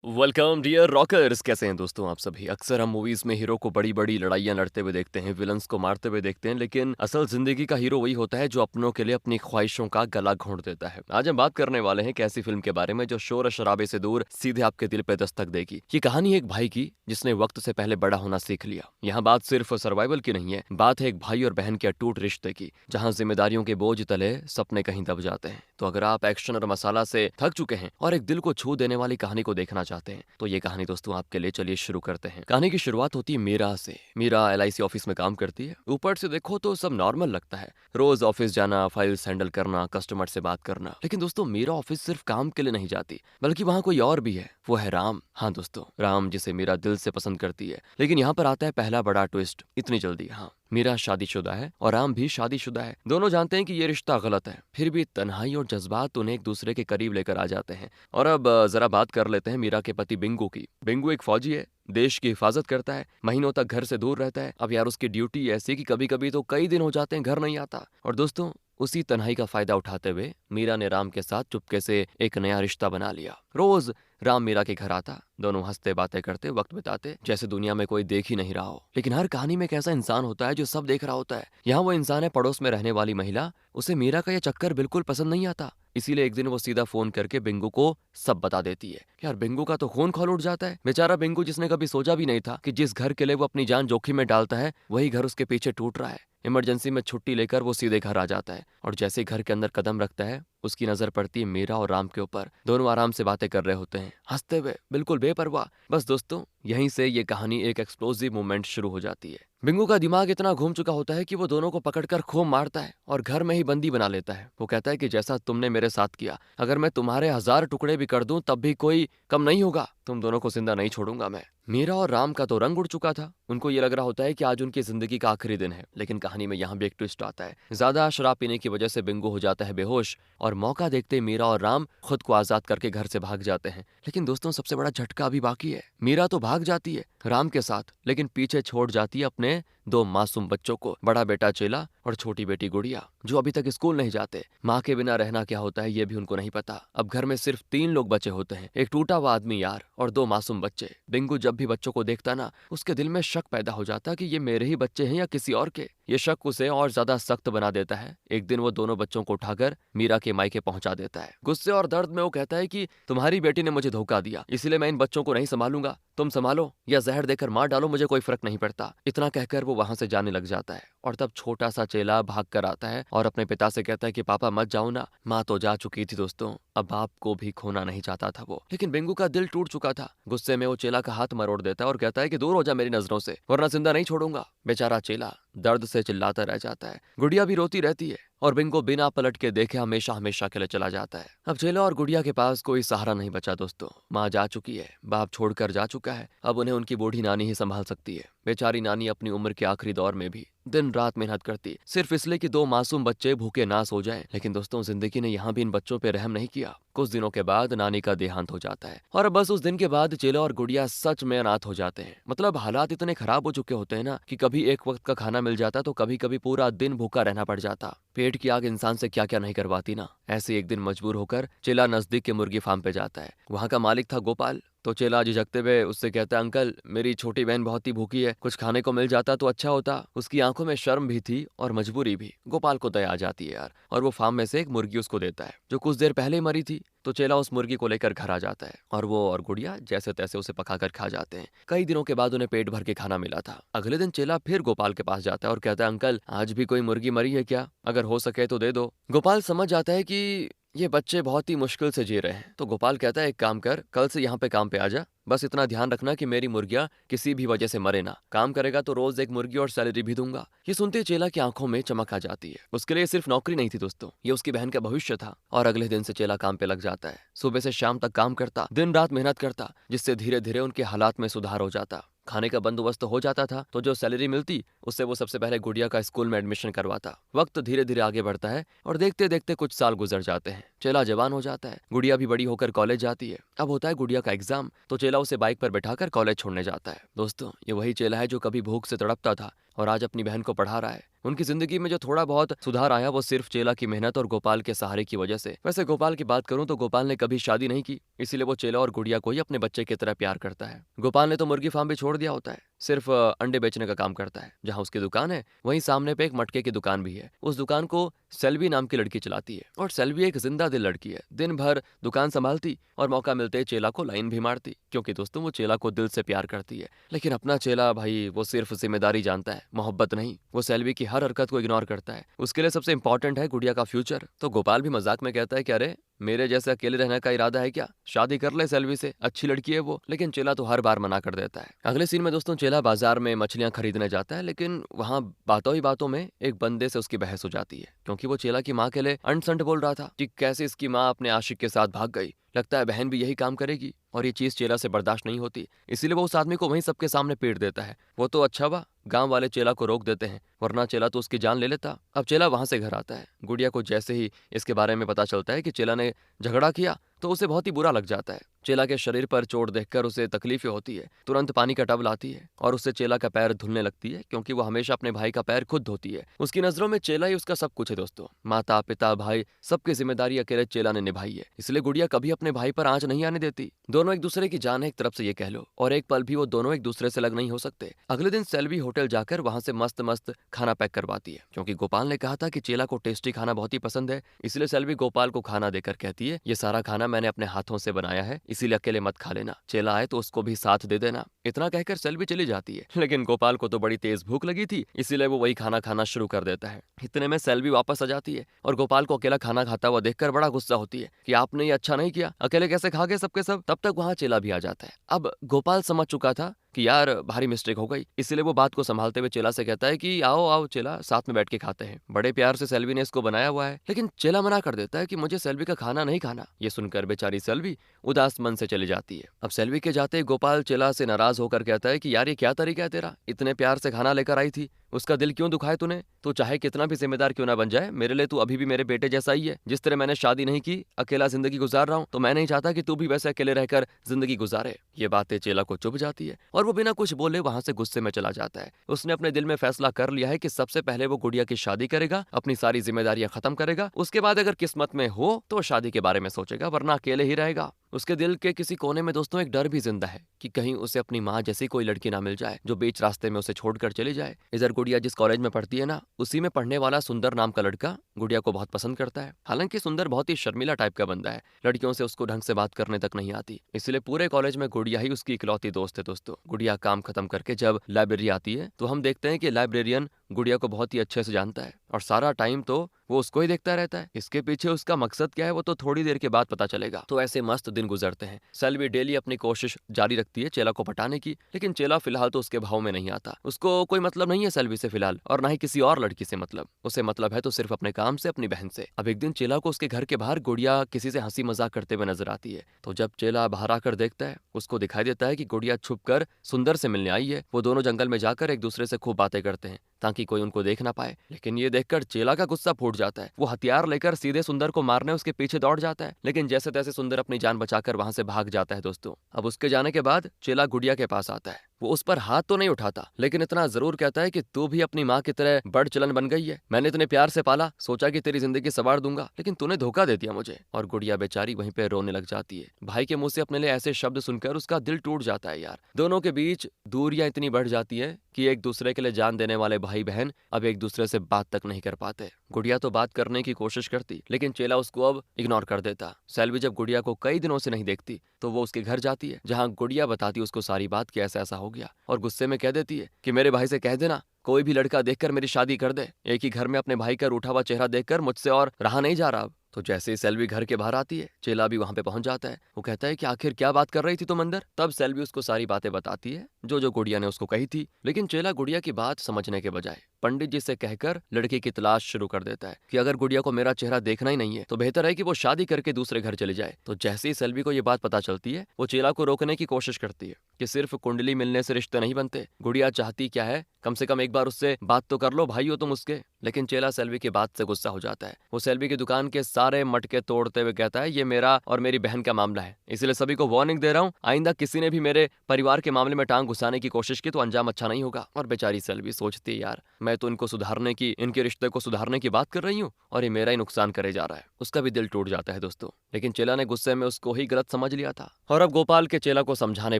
Welcome dear rockers. कैसे हैं दोस्तों आप सभी। अक्सर हम मूवीज में हीरो को बड़ी बड़ी लड़ाइयां लड़ते हुए देखते हैं, विलन्स को मारते हुए देखते हैं, लेकिन असल जिंदगी का हीरो वही होता है जो अपनों के लिए अपनी ख्वाहिशों का गला घोंट देता है। आज हम बात करने वाले हैं एक ऐसी फिल्म के बारे में जो शोर शराबे से दूर सीधे आपके दिल पे दस्तक देगी। ये कहानी है एक भाई की जिसने वक्त से पहले बड़ा होना सीख लिया। यहाँ बात सिर्फ सर्वाइवल की नहीं है, बात है एक भाई और बहन के अटूट रिश्ते की, जहाँ जिम्मेदारियों के बोझ तले सपने कहीं दब जाते हैं। तो अगर आप एक्शन और मसाला से थक चुके हैं और एक दिल को छू देने वाली कहानी को देखना चाहते हैं तो ये कहानी दोस्तों आपके लिए। चलिए शुरू करते हैं। कहानी की शुरुआत होती है मीरा से। मीरा एलआईसी ऑफिस में काम करती है। ऊपर से देखो तो सब नॉर्मल लगता है, रोज ऑफिस जाना, फाइल्स हैंडल करना, कस्टमर से बात करना। लेकिन दोस्तों मीरा ऑफिस सिर्फ काम के लिए नहीं जाती, बल्कि वहाँ कोई और भी है। वो है राम। हाँ दोस्तों, राम जिसे मीरा दिल से पसंद करती है। लेकिन यहाँ पर आता है पहला बड़ा ट्विस्ट। इतनी जल्दी? हाँ, मीरा शादीशुदा है और राम भी शादीशुदा है। दोनों जानते हैं कि ये रिश्ता गलत है, फिर भी तन्हाई और जज्बात उन्हें एक दूसरे के करीब लेकर आ जाते हैं। और अब जरा बात कर लेते हैं मीरा के पति बिंगू की। बिंगू एक फौजी है, देश की हिफाजत करता है, महीनों तक घर से दूर रहता है। अब यार उसकी ड्यूटी ऐसी कि कभी कभी तो कई दिन हो जाते हैं घर नहीं आता। और दोस्तों उसी तन्हाई का फायदा उठाते हुए मीरा ने राम के साथ चुपके से एक नया रिश्ता बना लिया। रोज राम मीरा के घर आता, दोनों हंसते बातें करते वक्त बिताते जैसे दुनिया में कोई देख ही नहीं रहा हो। लेकिन हर कहानी में एक ऐसा इंसान होता है जो सब देख रहा होता है। यहाँ वो इंसान है पड़ोस में रहने वाली महिला। उसे मीरा का यह चक्कर बिल्कुल पसंद नहीं आता। इसीलिए एक दिन वो सीधा फोन करके बिंगू को सब बता देती है। यार बिंगू का तो खून खौल उठ जाता है। बेचारा बिंगू जिसने कभी सोचा भी नहीं था कि जिस घर के लिए वो अपनी जान जोखिम में डालता है वही घर उसके पीछे टूट रहा है। इमरजेंसी में छुट्टी लेकर वो सीधे घर आ जाता है और जैसे ही घर के अंदर कदम रखता है उसकी नजर पड़ती है मीरा और राम के ऊपर। दोनों आराम से बातें कर रहे होते हैं, हंसते हुए, बिल्कुल बेपरवाह। बस दोस्तों यहीं से ये कहानी एक एक्सप्लोसिव मूवमेंट शुरू हो जाती है। बिंगू का दिमाग इतना घूम चुका होता है कि वो दोनों को पकड़कर खूब मारता है और घर में ही बंदी बना लेता है। वो कहता है कि जैसा तुमने मेरे साथ किया, अगर मैं तुम्हारे 1000 टुकड़े भी कर दूं तब भी कोई कम नहीं होगा। तुम दोनों को जिंदा नहीं छोड़ूंगा मैं। मीरा और राम का तो रंग उड़ चुका था। उनको ये लग रहा होता है कि आज उनकी जिंदगी का आखिरी दिन है। लेकिन कहानी में यहाँ भी एक ट्विस्ट आता है। ज्यादा शराब पीने की वजह से बिंगू हो जाता है बेहोश और मौका देखते मीरा और राम खुद को आजाद करके घर से भाग जाते हैं। लेकिन दोस्तों सबसे बड़ा झटका अभी बाकी है। मीरा तो भाग जाती है राम के साथ, लेकिन पीछे छोड़ जाती है अपने 2 मासूम बच्चों को, बड़ा बेटा चेला और छोटी बेटी गुड़िया, जो अभी तक स्कूल नहीं जाते। माँ के बिना रहना क्या होता है ये भी उनको नहीं पता। अब घर में सिर्फ 3 लोग बचे होते हैं, एक टूटा हुआ आदमी यार और 2 मासूम बच्चे। बिंगू जब भी बच्चों को देखता ना उसके दिल में शक पैदा हो जाता कि ये मेरे ही बच्चे हैं या किसी और के। ये शक उसे और ज्यादा सख्त बना देता है। एक दिन वो दोनों बच्चों को उठाकर मीरा के मायके पहुंचा देता है। गुस्से और दर्द में वो कहता है कि तुम्हारी बेटी ने मुझे धोखा दिया, इसलिए मैं इन बच्चों को नहीं संभालूंगा। तुम संभालो या जहर देकर मार डालो, मुझे कोई फर्क नहीं पड़ता। इतना कहकर वो वहां से जाने लग जाता है। और तब छोटा सा चेला भाग कर आता है और अपने पिता से कहता है कि पापा मत जाओ ना, माँ तो जा चुकी थी दोस्तों, अब बाप को भी खोना नहीं चाहता था वो। लेकिन बिंगू का दिल टूट चुका था। गुस्से में वो चेला का हाथ मरोड़ देता है और कहता है कि दूर हो जा मेरी नजरों से, वरना जिंदा नहीं छोड़ूंगा। बेचारा चेला दर्द से चिल्लाता रह जाता है। गुड़िया भी रोती रहती है और बिंगू बिना पलट के देखे हमेशा हमेशा के लिए चला जाता है। अब चेला और गुड़िया के पास कोई सहारा नहीं बचा दोस्तों। माँ जा चुकी है, बाप छोड़कर जा चुका है, अब उन्हें उनकी बूढ़ी नानी ही संभाल सकती है। बेचारी नानी अपनी उम्र के आखिरी दौर में भी दिन रात मेहनत करती, सिर्फ इसलिए कि 2 मासूम बच्चे भूखे ना सो जाएं। लेकिन दोस्तों जिंदगी ने यहाँ भी इन बच्चों पे रहम नहीं किया। कुछ दिनों के बाद नानी का देहांत हो जाता है और बस उस दिन के बाद चेला और गुड़िया सच में अनाथ हो जाते हैं। मतलब हालात इतने खराब हो चुके होते हैं ना कि कभी एक वक्त का खाना मिल जाता तो कभी कभी पूरा दिन भूखा रहना पड़ जाता। पेट की आग इंसान से क्या क्या नहीं करवाती ना। ऐसे एक दिन मजबूर होकर चेला नजदीक के मुर्गी फार्म पे जाता है। वहाँ का मालिक था गोपाल। तो चेला झिझकते हुए उससे कहता है, अंकल मेरी छोटी बहन बहुत ही भूखी है, कुछ खाने को मिल जाता तो अच्छा होता। उसकी आंखों में शर्म भी थी और मजबूरी भी। गोपाल को दया आ जाती है यार और वो फार्म में से एक मुर्गी उसको देता है जो कुछ देर पहले मरी थी। तो चेला उस मुर्गी को लेकर घर आ जाता है और वो और गुड़िया जैसे तैसे उसे पकाकर खा जाते हैं। कई दिनों के बाद उन्हें पेट भर के खाना मिला था। अगले दिन चेला फिर गोपाल के पास जाता है और कहता है, अंकल आज भी कोई मुर्गी मरी है क्या, अगर हो सके तो दे दो। गोपाल समझ जाता है कि ये बच्चे बहुत ही मुश्किल से जी रहे हैं। तो गोपाल कहता है, एक काम कर, कल से यहाँ पे काम पे आ जा, बस इतना ध्यान रखना कि मेरी मुर्गियां किसी भी वजह से मरे ना। काम करेगा तो रोज एक मुर्गी और सैलरी भी दूंगा। ये सुनते चेला की आंखों में चमक आ जाती है। उसके लिए सिर्फ नौकरी नहीं थी दोस्तों, ये उसकी बहन का भविष्य था। और अगले दिन से चेला काम पे लग जाता है। सुबह से शाम तक काम करता, दिन रात मेहनत करता, जिससे धीरे धीरे उनके हालात में सुधार हो जाता। खाने का बंदोबस्त हो जाता था तो जो सैलरी मिलती उससे वो सबसे पहले गुड़िया का स्कूल में एडमिशन करवाता। वक्त धीरे धीरे आगे बढ़ता है और देखते देखते कुछ साल गुजर जाते हैं। चेला जवान हो जाता है, गुड़िया भी बड़ी होकर कॉलेज जाती है। अब होता है गुड़िया का एग्जाम, तो चेला उसे बाइक पर बैठाकर कॉलेज छोड़ने जाता है। दोस्तों ये वही चेला है जो कभी भूख से तड़पता था और आज अपनी बहन को पढ़ा रहा है। उनकी जिंदगी में जो थोड़ा बहुत सुधार आया वो सिर्फ चेला की मेहनत और गोपाल के सहारे की वजह से। वैसे गोपाल की बात करूं तो गोपाल ने कभी शादी नहीं की, इसीलिए वो चेला और गुड़िया को ही अपने बच्चे की तरह प्यार करता है। गोपाल ने तो मुर्गी फार्म भी छोड़ दिया होता है, सिर्फ अंडे बेचने का काम करता है। जहां उसकी दुकान है वहीं सामने पे एक मटके की दुकान भी है। उस दुकान को सेल्वी नाम की लड़की चलाती है और सेल्वी एक जिंदा दिल लड़की है। दिन भर दुकान संभालती और मौका मिलते ही चेला को लाइन भी मारती, क्योंकि दोस्तों वो चेला को दिल से प्यार करती है। लेकिन अपना चेला भाई वो सिर्फ जिम्मेदारी जानता है, मोहब्बत नहीं। वो सेल्वी की हर हरकत को इग्नोर करता है। उसके लिए सबसे इंपॉर्टेंट है गुड़िया का फ्यूचर। तो गोपाल भी मजाक में कहता है कि अरे मेरे जैसे अकेले रहने का इरादा है क्या, शादी कर ले सेल्वी से, अच्छी लड़की है वो। लेकिन चेला तो हर बार मना कर देता है। अगले सीन में दोस्तों चेला बाजार में मछलियां खरीदने जाता है, लेकिन वहां बातों ही बातों में एक बंदे से उसकी बहस हो जाती है, क्योंकि वो चेला की माँ के लिए अंट बोल रहा था कि कैसे इसकी माँ अपने आशिक के साथ भाग गई, लगता है बहन भी यही काम करेगी। और ये चीज चेला से बर्दाश्त नहीं होती, इसीलिए वो उस आदमी को वहीं सबके सामने पीट देता है। वो तो अच्छा हुआ गांव वाले चेला को रोक देते हैं, वरना चेला तो उसकी जान ले लेता। अब चेला वहां से घर आता है। गुड़िया को जैसे ही इसके बारे में पता चलता है कि चेला ने झगड़ा किया तो उसे बहुत ही बुरा लग जाता है। चेला के शरीर पर चोट देखकर उसे तकलीफें होती है। तुरंत पानी का टब लाती है और उससे चेला का पैर धुलने लगती है, क्योंकि वो हमेशा अपने भाई का पैर खुद धोती है। उसकी नजरों में चेला ही उसका सब कुछ है दोस्तों। माता पिता भाई सबकी जिम्मेदारी अकेले चेला ने निभाई है, इसलिए गुड़िया कभी अपने भाई पर आंच नहीं आने देती। दोनों एक दूसरे की जान है एक तरफ से ये कह लो, और एक पल भी वो दोनों एक दूसरे से अलग नहीं हो सकते। अगले दिन सेल्वी होटल जाकर वहां से मस्त मस्त खाना पैक करवाती है, क्योंकि गोपाल ने कहा था कि चेला को टेस्टी खाना बहुत ही पसंद है। इसलिए सेल्वी गोपाल को खाना देकर कहती है ये सारा खाना मैंने अपने हाथों से बनाया है, इसीलिए अकेले मत खा लेना, चेला आए तो उसको भी साथ दे देना। इतना कहकर सेल्वी चली जाती है, लेकिन गोपाल को तो बड़ी तेज भूख लगी थी, इसीलिए वो वही खाना खाना शुरू कर देता है। इतने में सेल्वी वापस आ जाती है और गोपाल को अकेला खाना खाता हुआ देखकर बड़ा गुस्सा होती है कि आपने ये अच्छा नहीं किया, अकेले कैसे खा गए सबके सब। तब तक वहां चेला भी आ जाता है। अब गोपाल समझ चुका था कि यार भारी मिस्टेक हो गई, इसलिए वो बात को संभालते हुए चेला से कहता है कि आओ आओ चेला, साथ में बैठ के खाते हैं। बड़े प्यार से सेल्वी ने इसको बनाया हुआ है, लेकिन चेला मना कर देता है कि मुझे सेल्वी का खाना नहीं खाना। ये सुनकर बेचारी सेल्वी उदास मन से चली जाती है। अब सेल्वी के जाते ही गोपाल चेला से नाराज होकर कहता है कि यार ये क्या तरीका है तेरा, इतने प्यार से खाना लेकर आई थी, उसका दिल क्यों दुखाए तूने। तू चाहे कितना भी जिम्मेदार क्यों ना बन जाए, मेरे लिए तू अभी भी मेरे बेटे जैसा ही है। जिस तरह मैंने शादी नहीं की, अकेला जिंदगी गुजार रहा हूँ, तो मैं नहीं चाहता कि तू भी वैसे अकेले रहकर जिंदगी गुजारे। ये बातें चेला को चुभ जाती है और वो बिना कुछ बोले वहां से गुस्से में चला जाता है। उसने अपने दिल में फैसला कर लिया है कि सबसे पहले वो गुड़िया की शादी करेगा, अपनी सारी जिम्मेदारियां खत्म करेगा, उसके बाद अगर किस्मत में हो तो शादी के बारे में सोचेगा, वरना अकेले ही रहेगा। उसके दिल के किसी कोने में दोस्तों एक डर भी जिंदा है कि कहीं उसे अपनी माँ जैसी कोई लड़की ना मिल जाए जो बीच रास्ते में उसे छोड़कर चली जाए। इधर गुड़िया जिस कॉलेज में पढ़ती है ना, उसी में पढ़ने वाला सुंदर नाम का लड़का गुड़िया को बहुत पसंद करता है। हालांकि सुंदर बहुत ही शर्मिला टाइप का बंदा है, लड़कियों से उसको ढंग से बात करने तक नहीं आती, इसलिए पूरे कॉलेज में गुड़िया ही उसकी इकलौती दोस्त है दोस्तों। गुड़िया काम खत्म करके जब लाइब्रेरी आती है तो हम देखते हैं कि लाइब्रेरियन गुड़िया को बहुत ही अच्छे से जानता है और सारा टाइम तो वो उसको ही देखता रहता है। इसके पीछे उसका मकसद क्या है वो तो थोड़ी देर के बाद पता चलेगा। तो ऐसे मस्त दिन गुजरते हैं। सेल्वी डेली अपनी कोशिश जारी रखती है चेला को पटाने की, लेकिन चेला फिलहाल तो उसके भाव में नहीं आता। उसको कोई मतलब नहीं है सेल्वी से फिलहाल, और ना ही किसी और लड़की से मतलब। उसे मतलब है तो सिर्फ अपने काम से, अपनी बहन से। अब एक दिन चेला को उसके घर के बाहर गुड़िया किसी से हंसी मजाक करते हुए नजर आती है। तो जब चेला बाहर आकर देखता है, उसको दिखाई देता है कि गुड़िया छुपकर सुंदर से मिलने आई है। वो दोनों जंगल में जाकर एक दूसरे से खूब बातें करते हैं ताकि कोई उनको देख ना पाए। लेकिन ये देखकर चेला का गुस्सा फूट जाता है। वो हथियार लेकर सीधे सुंदर को मारने उसके पीछे दौड़ जाता है, लेकिन जैसे तैसे सुंदर अपनी जान बचाकर वहां से भाग जाता है दोस्तों। अब उसके जाने के बाद चेला गुड़िया के पास आता है। वो उस पर हाथ तो नहीं उठाता, लेकिन इतना जरूर कहता है कि तू भी अपनी माँ की तरह बड़ चलन बन गई है। मैंने इतने प्यार से पाला, सोचा कि तेरी जिंदगी संवार दूंगा, लेकिन तूने धोखा दे दिया मुझे। और गुड़िया बेचारी वहीं पे रोने लग जाती है। भाई के मुंह से अपने लिए ऐसे शब्द सुनकर उसका दिल टूट जाता है यार। दोनों के बीच दूरियां इतनी बढ़ जाती है कि एक दूसरे के लिए जान देने वाले भाई बहन अब एक दूसरे से बात तक नहीं कर पाते। गुड़िया तो बात करने की कोशिश करती, लेकिन चेला उसको अब इग्नोर कर देता। सेल्वी जब गुड़िया को कई दिनों से नहीं देखती तो वो उसके घर जाती है, जहाँ गुड़िया बताती उसको सारी बात कि ऐसा ऐसा हो गया, और गुस्से में कह देती है कि मेरे भाई से कह देना कोई भी लड़का देखकर मेरी शादी कर दे। एक ही घर में अपने भाई का रूठा हुआ चेहरा देखकर मुझसे और रहा नहीं जा रहा अब। तो जैसे ही सेल्वी घर के बाहर आती है, चेला भी वहां पे पहुंच जाता है। वो कहता है कि आखिर क्या बात कर रही थी तुम अंदर। तब सेल्वी उसको सारी बातें बताती है जो जो गुड़िया ने उसको कही थी, लेकिन चेला गुड़िया की बात समझने के बजाय पंडित जी से कहकर लड़की की तलाश शुरू कर देता है कि अगर गुड़िया को मेरा चेहरा देखना ही नहीं है तो बेहतर है कि वो शादी करके दूसरे घर चली जाए। तो जैसे ही सेल्वी को ये बात पता चलती है, वो चेला को रोकने की कोशिश करती है कि सिर्फ कुंडली मिलने से रिश्ते नहीं बनते। गुड़िया चाहती क्या है, कम से कम एक बार उससे बात तो कर लो, भाई हो तुम उसके। लेकिन चेला सेल्वी की बात से गुस्सा हो जाता है। वो सेल्वी की दुकान के सारे मटके तोड़ते हुए कहता है, ये मेरा और मेरी बहन का मामला है, इसलिए सभी को वार्निंग दे रहा हूँ, आइंदा किसी ने भी मेरे परिवार के मामले में टांग घुसाने की कोशिश की तो अंजाम अच्छा नहीं होगा। और बेचारी सेल्वी सोचती है, यार मैं तो इनको सुधारने की, इनके रिश्ते को सुधारने की बात कर रही हूँ और ये मेरा ही नुकसान करे जा रहा है। उसका भी दिल टूट जाता है दोस्तों। लेकिन चेला ने गुस्से में उसको ही गलत समझ लिया था। और अब गोपाल के चेला को समझाने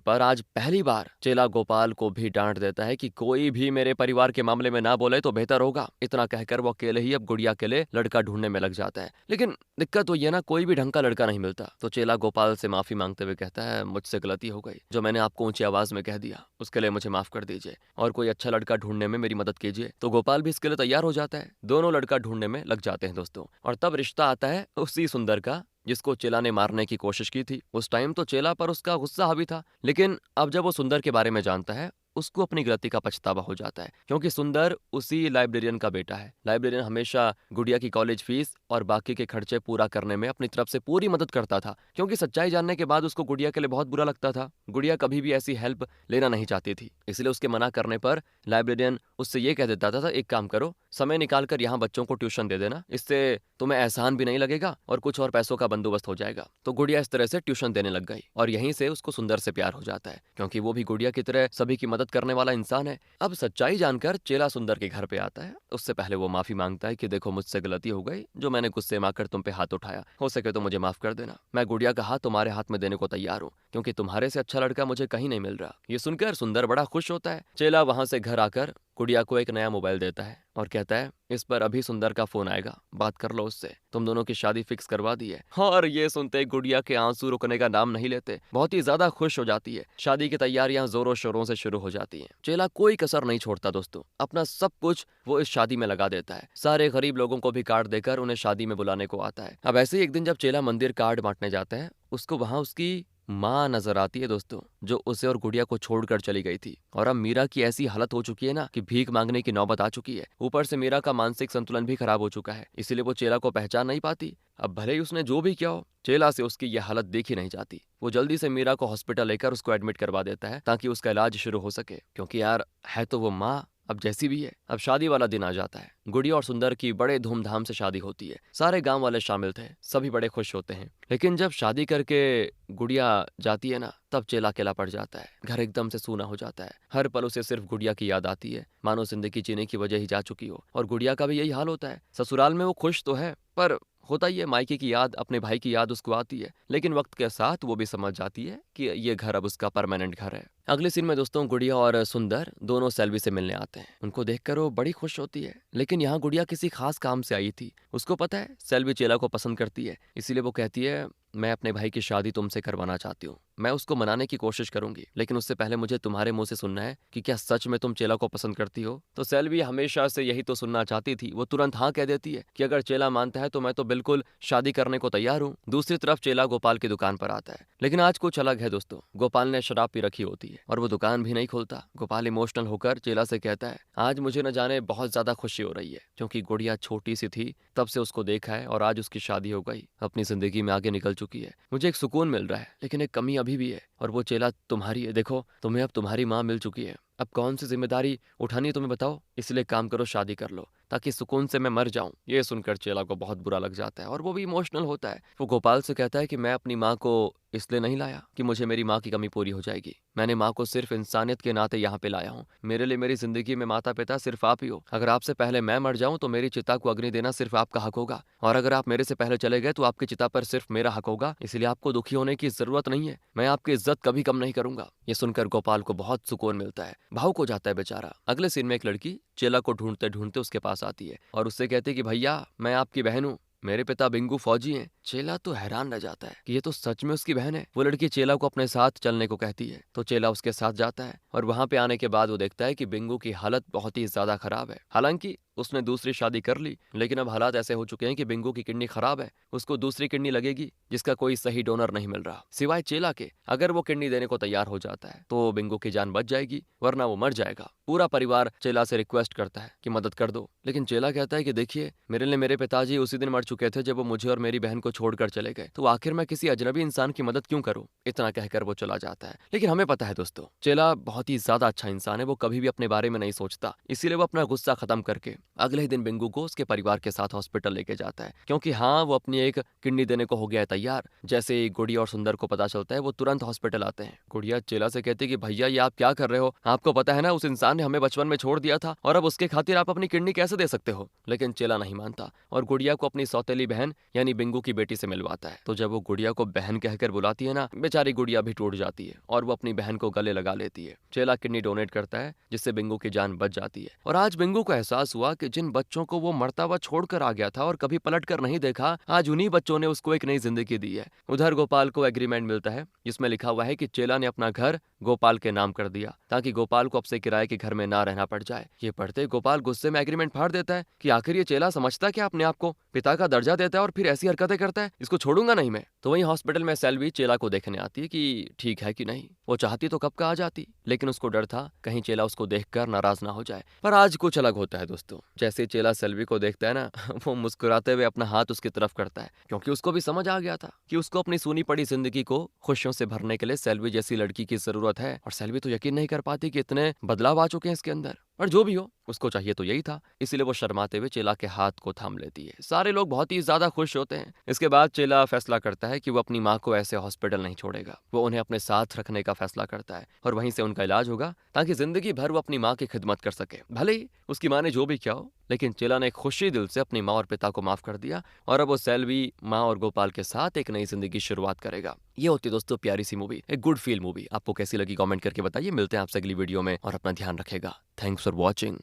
पर आज पहली बार चेला गोपाल को भी डांट देता है कि कोई भी मेरे परिवार के मामले में ना बोले तो बेहतर होगा। इतना कहकर वो अकेले ही अब गुड़िया के लिए लड़का ढूंढने में लग जाता है। लेकिन दिक्कत तो ये ना, कोई भी ढंग का लड़का नहीं मिलता। तो चेला गोपाल से माफी मांगते हुए कहता है, मुझसे गलती हो गई, जो मैंने आपको ऊंची आवाज में कह दिया उसके लिए मुझे माफ कर दीजिए और कोई अच्छा लड़का ढूंढने में मेरी मदद कीजिए। तो गोपाल भी इसके लिए तैयार हो जाता है। दोनों लड़का ढूंढने में लग जाते हैं दोस्तों। और तब रिश्ता आता है उसी सुंदर का जिसको चेला ने मारने की कोशिश की थी। उस टाइम तो चेला पर उसका गुस्सा हावी था, लेकिन अब जब वो सुंदर के बारे में जानता है, उसको अपनी गलती का पछतावा हो जाता है, क्योंकि सुंदर उसी लाइब्रेरियन का बेटा है। लाइब्रेरियन हमेशा गुड़िया की कॉलेज फीस और बाकी के खर्चे पूरा करने में अपनी तरफ से पूरी मदद करता था, क्योंकि सच्चाई जानने के बाद उसको गुड़िया के लिए बहुत बुरा लगता था। गुड़िया कभी भी ऐसी हेल्प लेना नहीं चाहती थी, इसलिए उसके मना करने पर लाइब्रेरियन उससे ये कह देता था, एक काम करो, समय निकाल कर यहाँ बच्चों को ट्यूशन दे देना, इससे तुम्हें एहसान भी नहीं लगेगा और कुछ और पैसों का बंदोबस्त हो जाएगा। तो गुड़िया इस तरह से ट्यूशन देने लग गई और यहीं से उसको सुंदर से प्यार हो जाता है, क्योंकि वो भी गुड़िया की तरह सभी की मदद करने वाला इंसान है। अब सच्चाई जानकर चेला सुंदर के घर पे आता है। उससे पहले वो माफी मांगता है कि देखो, मुझसे गलती हो गई, जो मैंने गुस्से में आकर तुम पे हाथ उठाया, हो सके तो मुझे माफ कर देना। मैं गुड़िया का हाथ तुम्हारे हाथ में देने को तैयार हूँ, क्योंकि तुम्हारे से अच्छा लड़का मुझे कहीं नहीं मिल रहा। ये सुनकर सुंदर बड़ा खुश होता है। चेला वहां से घर आकर गुड़िया को एक नया मोबाइल देता है और कहता है, इस पर अभी सुंदर का फोन आएगा, बात कर लो उससे, तुम दोनों की शादी फिक्स करवा दी है। और ये सुनते गुड़िया के आंसू रुकने का नाम नहीं लेते, बहुत ही ज्यादा खुश हो जाती है। शादी की तैयारियां जोरों शोरों से शुरू हो जाती हैं। चेला कोई कसर नहीं छोड़ता दोस्तों, अपना सब कुछ वो इस शादी में लगा देता है। सारे गरीब लोगों को भी कार्ड देकर उन्हें शादी में बुलाने को आता है। अब ऐसे ही एक दिन जब चेला मंदिर कार्ड बांटने जाता है, उसको वहां उसकी माँ नजर आती है दोस्तों, जो उसे और गुड़िया को छोड़कर चली गई थी। और अब मीरा की ऐसी हालत हो चुकी है ना कि भीख मांगने की नौबत आ चुकी है। ऊपर से मीरा का मानसिक संतुलन भी खराब हो चुका है, इसीलिए वो चेला को पहचान नहीं पाती। अब भले ही उसने जो भी किया हो, चेला से उसकी यह हालत देखी नहीं जाती। वो जल्दी से मीरा को हॉस्पिटल लेकर उसको एडमिट करवा देता है ताकि उसका इलाज शुरू हो सके, क्योंकि यार है तो वो माँ अब जैसी भी है। अब शादी वाला दिन आ जाता है। गुड़िया और सुंदर की बड़े धूमधाम से शादी होती है। सारे गांव वाले शामिल थे, सभी बड़े खुश होते हैं। लेकिन जब शादी करके गुड़िया जाती है ना, तब चेला अकेला पड़ जाता है। घर एकदम से सूना हो जाता है। हर पल उसे सिर्फ गुड़िया की याद आती है, मानो जिंदगी जीने की वजह ही जा चुकी हो। और गुड़िया का भी यही हाल होता है। ससुराल में वो खुश तो है, पर होता ही है, मायके की याद, अपने भाई की याद उसको आती है। लेकिन वक्त के साथ वो भी समझ जाती है कि ये घर अब उसका परमानेंट घर है। अगले सीन में दोस्तों, गुड़िया और सुंदर दोनों सेल्वी से मिलने आते हैं। उनको देखकर वो बड़ी खुश होती है। लेकिन यहाँ गुड़िया किसी खास काम से आई थी। उसको पता है सेल्वी चेला को पसंद करती है, इसीलिए वो कहती है, मैं अपने भाई की शादी तुमसे करवाना चाहती हूँ। मैं उसको मनाने की कोशिश करूंगी, लेकिन उससे पहले मुझे तुम्हारे मुंह से सुनना है कि क्या सच में तुम चेला को पसंद करती हो। तो सेल्वी हमेशा से यही तो सुनना चाहती थी। वो तुरंत हाँ कह देती है कि अगर चेला मानता है तो मैं तो बिल्कुल शादी करने को तैयार हूँ। दूसरी तरफ चेला गोपाल की दुकान पर आता है। लेकिन आज कुछ अलग है दोस्तों। गोपाल ने शराब पी रखी होती है और वो दुकान भी नहीं खोलता। गोपाल इमोशनल होकर चेला से कहता है, आज मुझे न जाने बहुत ज्यादा खुशी हो रही है, क्योंकि गुड़िया छोटी सी थी तब से उसको देखा है और आज उसकी शादी हो गई, अपनी जिंदगी में आगे निकल चुकी है। मुझे एक सुकून मिल रहा है, लेकिन एक कमी अभी भी है, और वो चेला तुम्हारी है। देखो, तुम्हें अब तुम्हारी माँ मिल चुकी है, अब कौन सी जिम्मेदारी उठानी है तुम्हें बताओ। इसलिए काम करो, शादी कर लो, ताकि सुकून से मैं मर जाऊं। ये सुनकर चेला को बहुत बुरा लग जाता है और वो भी इमोशनल होता है। वो गोपाल से कहता है कि मैं अपनी माँ को इसलिए नहीं लाया कि मुझे मेरी माँ की कमी पूरी हो जाएगी। मैंने माँ को सिर्फ इंसानियत के नाते यहाँ पे लाया हूँ। मेरे लिए मेरी जिंदगी में माता पिता सिर्फ आप ही हो। अगर आपसे पहले मैं मर जाऊं तो मेरी चिता को अग्नि देना सिर्फ आपका हक होगा, और अगर आप मेरे से पहले चले गए तो आपकी चिता पर सिर्फ मेरा हक होगा। इसलिए आपको दुखी होने की जरूरत नहीं है। मैं आपकी इज्जत कभी कम नहीं करूंगा। ये सुनकर गोपाल को बहुत सुकून मिलता है, भावुक हो जाता है बेचारा। अगले सीन में एक लड़की चेला को ढूंढते ढूंढते उसके पास आती है और उससे कहती है कि भैया, मैं आपकी बहन हूँ, मेरे पिता बिंगू फौजी हैं। चेला तो हैरान रह जाता है कि ये तो सच में उसकी बहन है। वो लड़की चेला को अपने साथ चलने को कहती है, तो चेला उसके साथ जाता है और वहां पे आने के बाद वो देखता है कि बिंगू की हालत बहुत ही ज्यादा खराब है। हालांकि उसने दूसरी शादी कर ली, लेकिन अब हालात ऐसे हो चुके हैं कि बिंगो की किडनी खराब है, उसको दूसरी किडनी लगेगी जिसका कोई सही डोनर नहीं मिल रहा सिवाय चेला के। अगर वो किडनी देने को तैयार हो जाता है तो बिंगो की जान बच जाएगी, वरना वो मर जाएगा। पूरा परिवार चेला से रिक्वेस्ट करता है कि मदद कर दो, लेकिन चेला कहता है कि देखिए, मेरे लिए मेरे पिताजी उसी दिन मर चुके थे जब वो मुझे और मेरी बहन को छोड़कर चले गए, तो आखिर मैं किसी अजनबी इंसान की मदद क्यों करूं? इतना कहकर वो चला जाता है। लेकिन हमें पता है दोस्तों, चेला बहुत ही ज्यादा अच्छा इंसान है, वो कभी भी अपने बारे में नहीं सोचता, इसीलिए वो अपना गुस्सा खत्म करके अगले ही दिन बिंगू को उसके परिवार के साथ हॉस्पिटल लेके जाता है, क्योंकि हाँ, वो अपनी एक किडनी देने को हो गया है तैयार। जैसे ही गुड़िया और सुंदर को पता चलता है, वो तुरंत हॉस्पिटल आते हैं। गुड़िया चेला से कहती है कि भैया, ये आप क्या कर रहे हो? आपको पता है ना, उस इंसान ने हमें बचपन में छोड़ दिया था, और अब उसके खातिर आप अपनी किडनी कैसे दे सकते हो? लेकिन चेला नहीं मानता और गुड़िया को अपनी सौतेली बहन यानी बिंगू की बेटी से मिलवाता है। तो जब वो गुड़िया को बहन कहकर बुलाती है ना, बेचारी गुड़िया भी टूट जाती है और वो अपनी बहन को गले लगा लेती है। चेला किडनी डोनेट करता है, जिससे बिंगू की जान बच जाती है। और आज बिंगू को एहसास हुआ कि जिन बच्चों को वो मरता हुआ छोड़कर आ गया था और कभी पलट कर नहीं देखा, आज उन्हीं बच्चों ने उसको एक नई जिंदगी दी है। उधर गोपाल को एग्रीमेंट मिलता है, जिसमें लिखा हुआ है कि चेला ने अपना घर गोपाल के नाम कर दिया, ताकि गोपाल को अब से किराए के घर में ना रहना पड़ जाए। ये पढ़ते गोपाल गुस्से में एग्रीमेंट फाड़ देता है कि आखिर ये चेला समझता क्या अपने आप को, पिता का दर्जा देता है और फिर ऐसी हरकतें करता है, इसको छोड़ूंगा नहीं मैं। तो वहीं हॉस्पिटल में सेल्वी चेला को देखने आती है कि ठीक है कि नहीं। वो चाहती तो कब का आ जाती, लेकिन उसको डर था कहीं चेला उसको देखकर नाराज ना हो जाए। पर आज कुछ अलग होता है दोस्तों। जैसे चेला सेल्वी को देखता है ना, वो मुस्कुराते हुए अपना हाथ उसकी तरफ करता है, क्योंकि उसको भी समझ आ गया था कि उसको अपनी सूनी पड़ी जिंदगी को खुशियों से भरने के लिए सेल्वी जैसी लड़की की जरूरत है। और सेल्वी तो यकीन नहीं कर पाती कि इतने बदलाव आ चुके हैं इसके अंदर। और जो भी हो, उसको चाहिए तो यही था, इसीलिए वो शर्माते हुए चेला के हाथ को थाम लेती है। सारे लोग बहुत ही ज्यादा खुश होते हैं। इसके बाद चेला फैसला करता है कि वो अपनी माँ को ऐसे हॉस्पिटल नहीं छोड़ेगा, वो उन्हें अपने साथ रखने का फैसला करता है और वहीं से उनका इलाज होगा, ताकि जिंदगी भर वो अपनी माँ की खिदमत कर सके। भले ही उसकी माँ ने जो भी किया हो, लेकिन चेला ने खुशी दिल से अपनी माँ और पिता को माफ कर दिया और अब वो सेल्वी, माँ और गोपाल के साथ एक नई जिंदगी शुरुआत करेगा। ये होती दोस्तों प्यारी सी मूवी, एक गुड फील मूवी। आपको कैसी लगी कमेंट करके बताइए। मिलते हैं आपसे अगली वीडियो में और अपना ध्यान रखेगा। Thanks for watching.